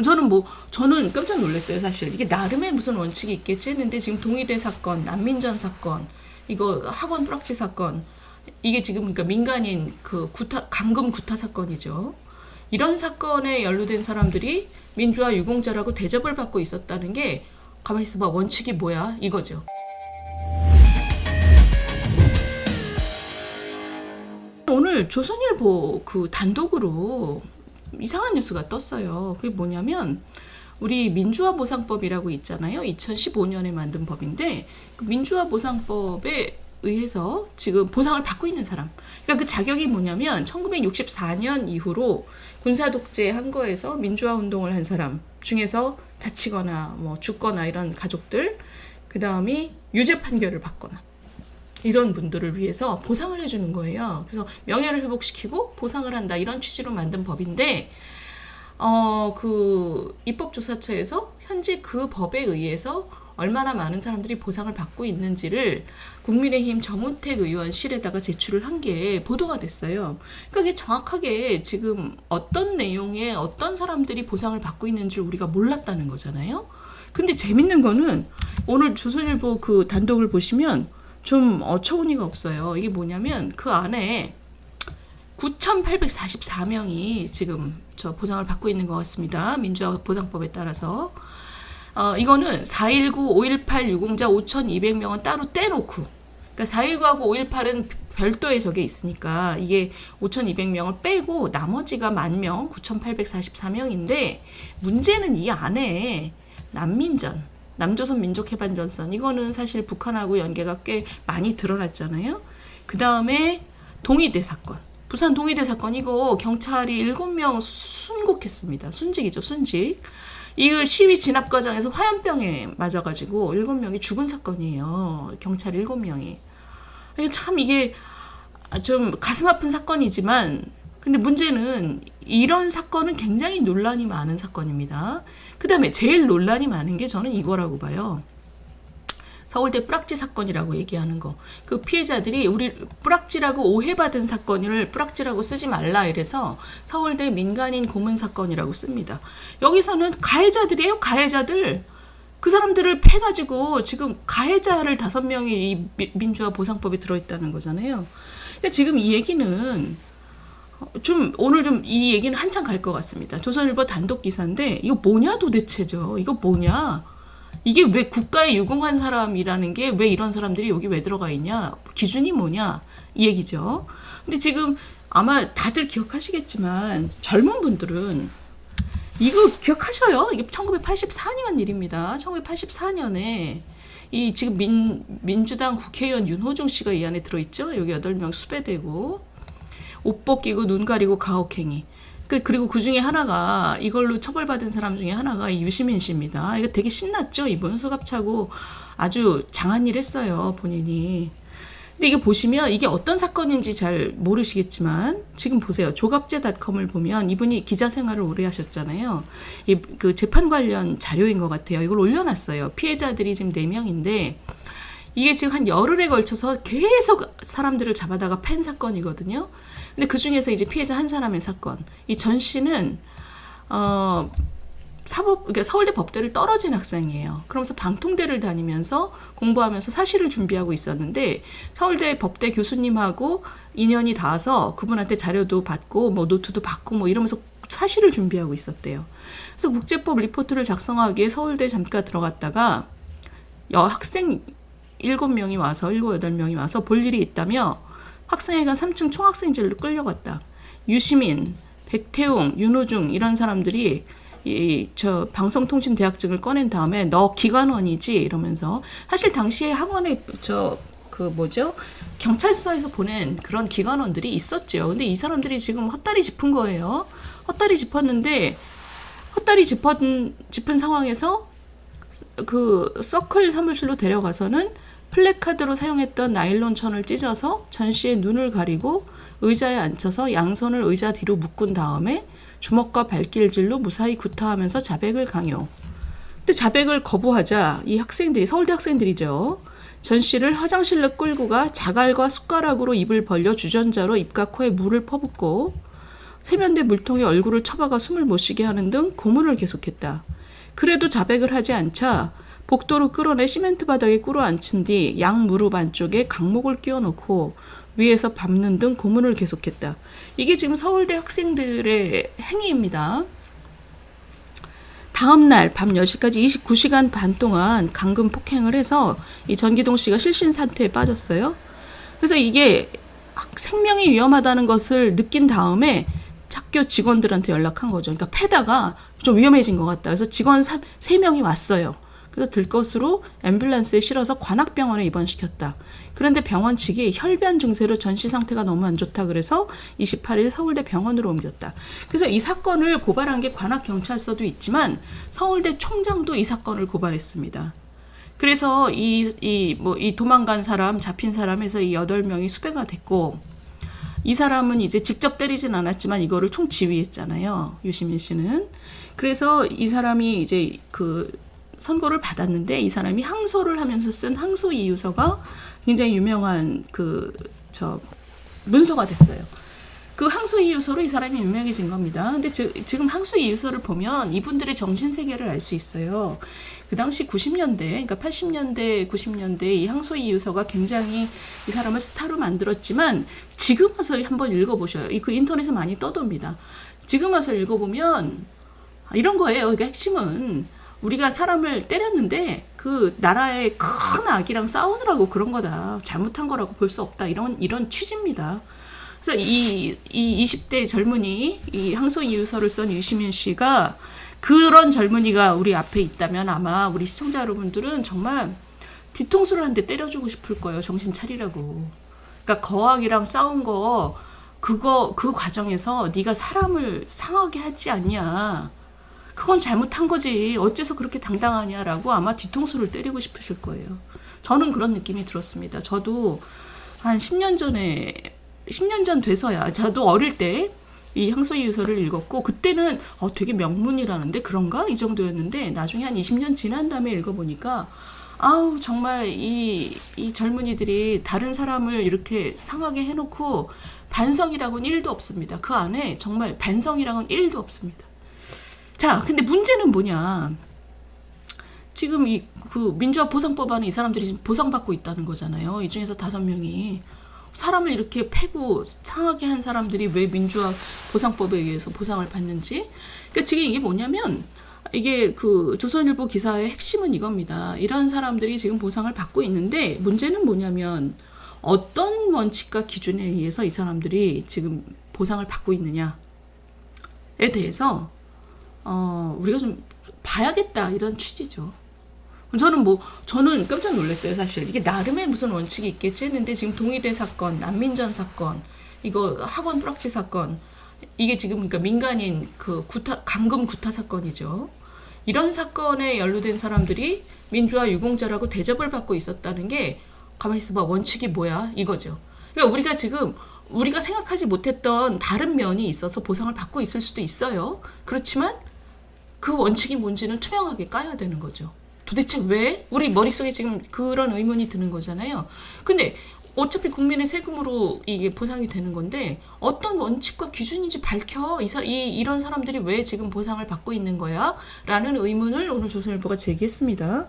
저는 깜짝 놀랐어요, 사실. 이게 나름의 무슨 원칙이 있겠지 했는데, 지금 동의대 사건, 난민전 사건, 이거 학원 뿌락지 사건, 이게 지금 그러니까 민간인 그 감금 구타 사건이죠. 이런 사건에 연루된 사람들이 민주화 유공자라고 대접을 받고 있었다는 게, 가만히 있어봐, 원칙이 뭐야? 이거죠. 오늘 조선일보 그 단독으로 이상한 뉴스가 떴어요. 그게 뭐냐면, 우리 민주화보상법이라고 있잖아요. 2015년에 만든 법인데, 그 민주화보상법에 의해서 지금 보상을 받고 있는 사람. 그러니까 그 자격이 뭐냐면, 1964년 이후로 군사독재 한 거에서 민주화 운동을 한 사람 중에서 다치거나 뭐 죽거나 이런 가족들, 그 다음이 유죄 판결을 받거나, 이런 분들을 위해서 보상을 해주는 거예요. 그래서 명예를 회복시키고 보상을 한다, 이런 취지로 만든 법인데, 그 입법조사처에서 현재 그 법에 의해서 얼마나 많은 사람들이 보상을 받고 있는지를 국민의힘 정우택 의원실에다가 제출을 한 게 보도가 됐어요. 그러니까 이게 정확하게 지금 어떤 내용에 어떤 사람들이 보상을 받고 있는지 우리가 몰랐다는 거잖아요. 근데 재밌는 거는 오늘 조선일보 그 단독을 보시면 좀 어처구니가 없어요. 이게 뭐냐면 그 안에 9,844명이 지금 저 보상을 받고 있는 것 같습니다. 민주화 보상법에 따라서. 이거는 4.19, 5.18 유공자 5,200명은 따로 떼놓고, 그러니까 4.19하고 5.18은 별도의 저게 있으니까 이게 5,200명을 빼고 나머지가 10,000명, 9,844명인데, 문제는 이 안에 난민전, 남조선 민족해방전선, 이거는 사실 북한하고 연계가 꽤 많이 드러났잖아요. 그 다음에 동의대 사건, 부산 동의대 사건, 이거 경찰이 7명 순국했습니다. 순직이죠, 순직. 이거 시위 진압 과정에서 화염병에 맞아가지고 7명이 죽은 사건이에요. 경찰 7명이. 참 이게 좀 가슴 아픈 사건이지만, 근데 문제는 이런 사건은 굉장히 논란이 많은 사건입니다. 그 다음에 제일 논란이 많은 게 저는 이거라고 봐요. 서울대 뿌락지 사건이라고 얘기하는 거. 그 피해자들이 우리 뿌락지라고 오해받은 사건을 뿌락지라고 쓰지 말라 이래서 서울대 민간인 고문 사건이라고 씁니다. 여기서는 가해자들이에요, 가해자들. 그 사람들을 패가지고 지금 가해자를 5명이 이 민주화 보상법에 들어있다는 거잖아요. 그러니까 지금 이 얘기는 오늘 이 얘기는 한참 갈 것 같습니다. 조선일보 단독 기사인데, 이거 뭐냐 도대체죠. 이거 뭐냐. 이게 왜 국가에 유공한 사람이라는 게 왜 이런 사람들이 여기 왜 들어가 있냐, 기준이 뭐냐, 이 얘기죠. 근데 지금 아마 다들 기억하시겠지만 젊은 분들은 이거 기억하셔요. 이게 1984년 일입니다. 1984년에 이 지금 민주당 국회의원 윤호중 씨가 이 안에 들어있죠. 여기 8명 수배되고 옷 벗기고 눈 가리고 가혹행위. 그리고 그 중에 하나가, 이걸로 처벌받은 사람 중에 하나가 유시민 씨입니다. 이거 되게 신났죠? 이분 수갑차고 아주 장한 일 했어요, 본인이. 근데 이게 보시면 이게 어떤 사건인지 잘 모르시겠지만, 지금 보세요. 조갑제닷컴을 보면 이분이 기자 생활을 오래 하셨잖아요. 그 재판 관련 자료인 것 같아요. 이걸 올려놨어요. 피해자들이 지금 4명인데, 이게 지금 한 열흘에 걸쳐서 계속 사람들을 잡아다가 팬 사건이거든요. 근데 그 중에서 이제 피해자 한 사람의 사건. 이 전 씨는, 그러니까 서울대 법대를 떨어진 학생이에요. 그러면서 방통대를 다니면서 공부하면서 사실을 준비하고 있었는데, 서울대 법대 교수님하고 인연이 닿아서 그분한테 자료도 받고, 뭐 노트도 받고, 뭐 이러면서 사실을 준비하고 있었대요. 그래서 국제법 리포트를 작성하기에 서울대 잠깐 들어갔다가, 학생 7명이 와서, 7, 8명이 와서 볼 일이 있다며 학생회관 3층 총학생실로 끌려갔다. 유시민, 백태웅, 윤호중 이런 사람들이 저 방송통신대학증을 꺼낸 다음에 너 기관원이지 이러면서, 사실 당시에 학원에 경찰서에서 보낸 그런 기관원들이 있었죠. 근데 이 사람들이 지금 헛다리 짚은 거예요. 헛다리 짚었는데, 헛다리 짚은 상황에서 그 서클 사무실로 데려가서는 플래카드로 사용했던 나일론 천을 찢어서 전 씨의 눈을 가리고 의자에 앉혀서 양손을 의자 뒤로 묶은 다음에 주먹과 발길질로 무사히 구타하면서 자백을 강요. 근데 자백을 거부하자 이 학생들이, 서울대 학생들이죠, 전 씨를 화장실로 끌고 가 자갈과 숟가락으로 입을 벌려 주전자로 입과 코에 물을 퍼붓고 세면대 물통에 얼굴을 쳐박아 숨을 못 쉬게 하는 등 고문을 계속했다. 그래도 자백을 하지 않자 복도로 끌어내 시멘트 바닥에 꿇어앉힌 뒤 양 무릎 안쪽에 강목을 끼워놓고 위에서 밟는 등 고문을 계속했다. 이게 지금 서울대 학생들의 행위입니다. 다음 날 밤 10시까지 29시간 반 동안 감금 폭행을 해서 이 전기동 씨가 실신 상태에 빠졌어요. 그래서 이게 생명이 위험하다는 것을 느낀 다음에 학교 직원들한테 연락한 거죠. 그러니까 패다가 좀 위험해진 것 같다. 그래서 직원 3명이 왔어요. 그래서 들것으로 앰뷸런스에 실어서 관악병원에 입원시켰다. 그런데 병원 측이 혈변 증세로 전시 상태가 너무 안 좋다 그래서 28일 서울대 병원으로 옮겼다. 그래서 이 사건을 고발한 게 관악경찰서도 있지만 서울대 총장도 이 사건을 고발했습니다. 그래서 이 도망간 사람, 잡힌 사람에서 이 8명이 수배가 됐고, 이 사람은 이제 직접 때리진 않았지만 이거를 총지휘했잖아요. 유시민 씨는. 그래서 이 사람이 이제 그 선고를 받았는데 이 사람이 항소를 하면서 쓴 항소 이유서가 굉장히 유명한 문서가 됐어요. 그 항소 이유서로 이 사람이 유명해진 겁니다. 근데 지금 항소 이유서를 보면 이분들의 정신 세계를 알 수 있어요. 그 당시 90년대, 그러니까 80년대, 90년대 이 항소 이유서가 굉장히 이 사람을 스타로 만들었지만 지금 와서 한번 읽어보셔요. 그 인터넷에 많이 떠돕니다. 지금 와서 읽어보면 이런 거예요. 그러니까 핵심은 우리가 사람을 때렸는데 그 나라의 큰 악이랑 싸우느라고 그런 거다. 잘못한 거라고 볼 수 없다. 이런 취지입니다. 그래서 이 20대 젊은이, 이 항소 이유서를 쓴 유시민 씨가 그런 젊은이가 우리 앞에 있다면 아마 우리 시청자 여러분들은 정말 뒤통수를 한 대 때려주고 싶을 거예요. 정신 차리라고. 그러니까 거악이랑 싸운 그 과정에서 네가 사람을 상하게 하지 않냐. 그건 잘못한 거지. 어째서 그렇게 당당하냐라고 아마 뒤통수를 때리고 싶으실 거예요. 저는 그런 느낌이 들었습니다. 저도 한 10년 전 돼서야, 저도 어릴 때 이 항소이유서를 읽었고, 그때는 되게 명문이라는데 그런가? 이 정도였는데, 나중에 한 20년 지난 다음에 읽어보니까, 아우, 정말 이 젊은이들이 다른 사람을 이렇게 상하게 해놓고, 반성이라고는 1도 없습니다. 그 안에 정말 반성이라고는 1도 없습니다. 자, 근데 문제는 뭐냐. 지금 그 민주화 보상법 안에 이 사람들이 지금 보상받고 있다는 거잖아요. 이 중에서 5명이. 사람을 이렇게 패고 상하게 한 사람들이 왜 민주화 보상법에 의해서 보상을 받는지. 그러니까 지금 이게 뭐냐면, 이게 그 조선일보 기사의 핵심은 이겁니다. 이런 사람들이 지금 보상을 받고 있는데, 문제는 뭐냐면, 어떤 원칙과 기준에 의해서 이 사람들이 지금 보상을 받고 있느냐에 대해서 우리가 좀 봐야겠다, 이런 취지죠. 저는 깜짝 놀랐어요, 사실. 이게 나름의 무슨 원칙이 있겠지 했는데, 지금 동의대 사건, 난민전 사건, 이거 학원 뿌락지 사건, 이게 지금 그러니까 민간인 감금 구타 사건이죠. 이런 사건에 연루된 사람들이 민주화 유공자라고 대접을 받고 있었다는 게, 가만히 있어봐, 원칙이 뭐야? 이거죠. 그러니까 우리가 생각하지 못했던 다른 면이 있어서 보상을 받고 있을 수도 있어요. 그렇지만 그 원칙이 뭔지는 투명하게 까야 되는 거죠. 도대체 왜? 우리 머릿속에 지금 그런 의문이 드는 거잖아요. 근데 어차피 국민의 세금으로 이게 보상이 되는 건데 어떤 원칙과 기준인지 밝혀. 이런 사람들이 왜 지금 보상을 받고 있는 거야? 라는 의문을 오늘 조선일보가 제기했습니다.